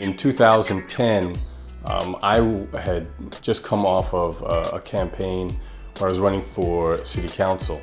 In 2010, I had just come off of a campaign where I was running for city council.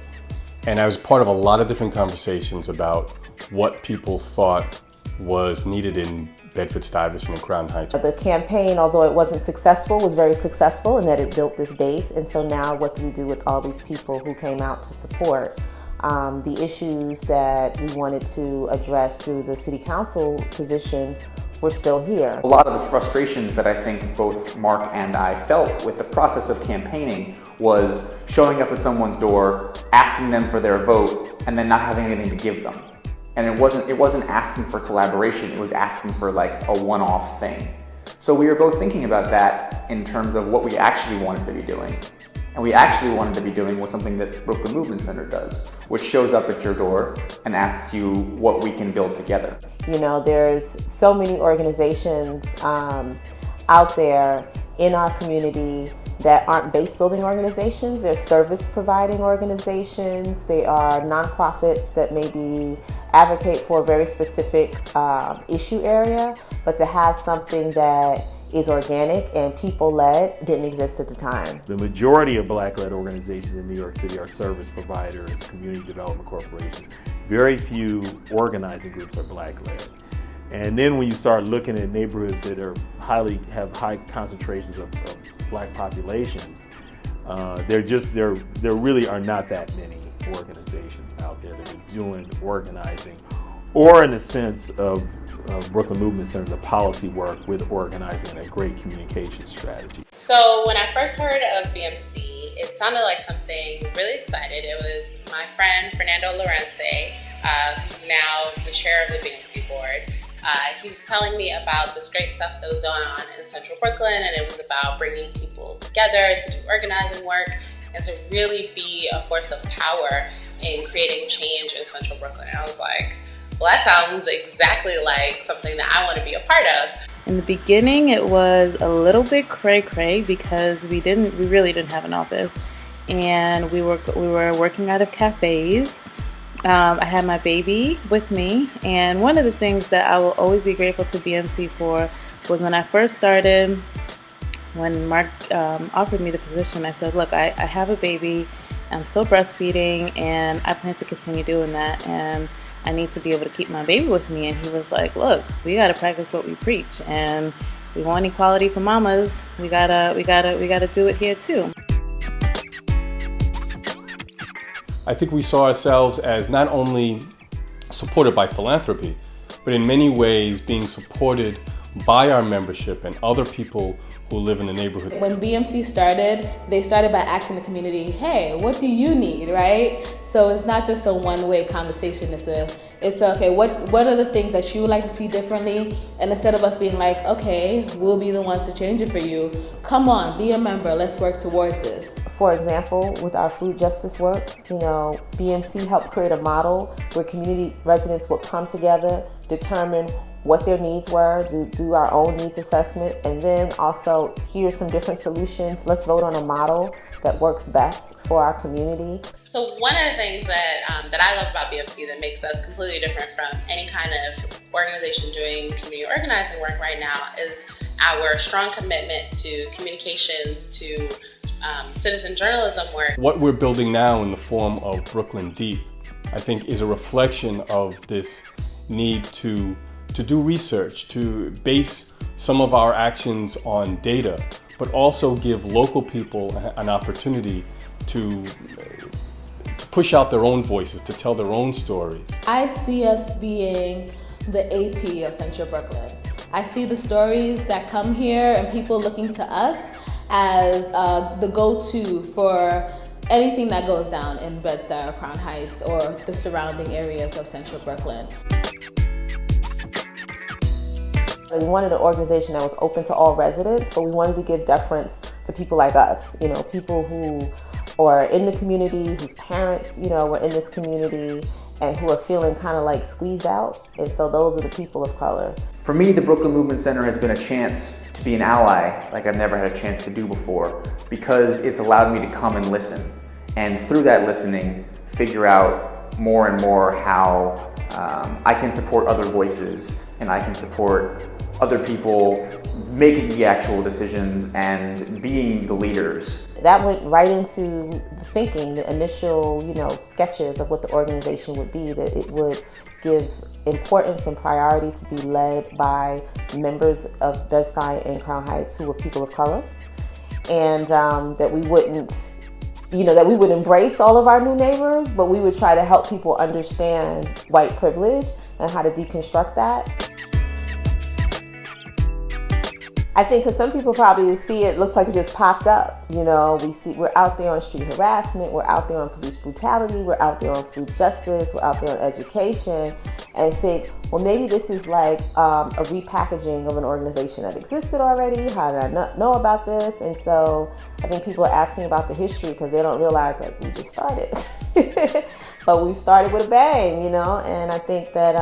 And I was part of a lot of different conversations about what people thought was needed in Bedford-Stuyvesant and Crown Heights. The campaign, although it wasn't successful, was very successful in that it built this base. And so now what do we do with all these people who came out to support? The issues that we wanted to address through the city council position were still here. A lot of the frustrations that I think both Mark and I felt with the process of campaigning was showing up at someone's door, asking them for their vote, and then not having anything to give them. And it wasn't asking for collaboration, it was asking for like a one-off thing. So we were both thinking about that in terms of what we actually wanted to be doing. And we actually wanted to be doing was something that Brooklyn Movement Center does, which shows up at your door and asks you what we can build together. You know, there's so many organizations out there in our community that aren't base building organizations. They're service providing organizations. They are nonprofits that maybe advocate for a very specific issue area, but to have something that is organic and people-led didn't exist at the time. The majority of Black-led organizations in New York City are service providers, community development corporations. Very few organizing groups are Black-led. And then when you start looking at neighborhoods that are have high concentrations of Black populations, there really are not that many organizations out there that are doing organizing, or in the sense of Brooklyn Movement Center, the policy work with organizing and a great communication strategy. So when I first heard of BMC, it sounded like something really exciting. It was my friend Fernando Lorence, who's now the chair of the BMC board. He was telling me about this great stuff that was going on in Central Brooklyn, and it was about bringing people together to do organizing work and to really be a force of power in creating change in Central Brooklyn. And I was like, well, that sounds exactly like something that I want to be a part of. In the beginning, it was a little bit cray-cray because we really didn't have an office, and we were working out of cafes. I had my baby with me, and one of the things that I will always be grateful to BMC for was when I first started, when Mark offered me the position, I said, look, I have a baby, I'm still breastfeeding, and I plan to continue doing that, and I need to be able to keep my baby with me. And he was like, look, we got to practice what we preach, and we want equality for mamas. We gotta do it here too. I think we saw ourselves as not only supported by philanthropy, but in many ways being supported by our membership and other people who live in the neighborhood. When BMC started, they started by asking the community, hey, what do you need, right? So it's not just a one-way conversation. It's okay, what are the things that you would like to see differently? And instead of us being like, okay, we'll be the ones to change it for you, come on, be a member, let's work towards this. For example, with our food justice work, you know, BMC helped create a model where community residents would come together, determine what their needs were, do our own needs assessment, and then also here's some different solutions. Let's vote on a model that works best for our community. So one of the things that I love about BMC that makes us completely different from any kind of organization doing community organizing work right now is our strong commitment to communications, to citizen journalism work. What we're building now in the form of Brooklyn Deep, I think, is a reflection of this need to do research, to base some of our actions on data, but also give local people an opportunity to push out their own voices, to tell their own stories. I see us being the AP of Central Brooklyn. I see the stories that come here and people looking to us as the go-to for anything that goes down in Bed-Stuy or Crown Heights or the surrounding areas of Central Brooklyn. We wanted an organization that was open to all residents, but we wanted to give deference to people like us, you know, people who are in the community, whose parents, you know, were in this community and who are feeling kind of like squeezed out. And so those are the people of color. For me, the Brooklyn Movement Center has been a chance to be an ally like I've never had a chance to do before, because it's allowed me to come and listen. And through that listening, figure out more and more how I can support other voices and I can support other people making the actual decisions and being the leaders. That went right into the thinking, the initial, sketches of what the organization would be, that it would give importance and priority to be led by members of Bed-Stuy and Crown Heights who were people of color, and that we wouldn't, that we would embrace all of our new neighbors, but we would try to help people understand white privilege and how to deconstruct that. I think because some people probably see it looks like it just popped up. We're out there on street harassment, we're out there on police brutality, we're out there on food justice, we're out there on education, and think, well, maybe this is like a repackaging of an organization that existed already. How did I not know about this? And so I think people are asking about the history because they don't realize that we just started. But we started with a bang, and I think that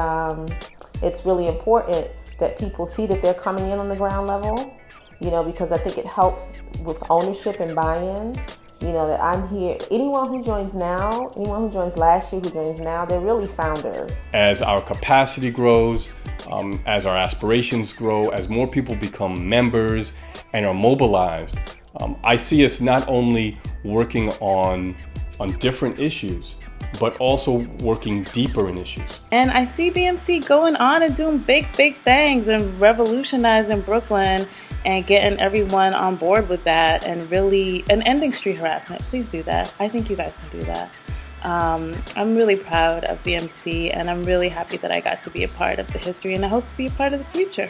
it's really important that people see that they're coming in on the ground level, because I think it helps with ownership and buy-in, that I'm here. Anyone who joins now, anyone who joins last year, who joins now, they're really founders. As our capacity grows, as our aspirations grow, as more people become members and are mobilized, I see us not only working on different issues, but also working deeper in issues. And I see BMC going on and doing big things and revolutionizing Brooklyn and getting everyone on board with that and ending street harassment. Please do that. I think you guys can do that. I'm really proud of BMC and I'm really happy that I got to be a part of the history and I hope to be a part of the future.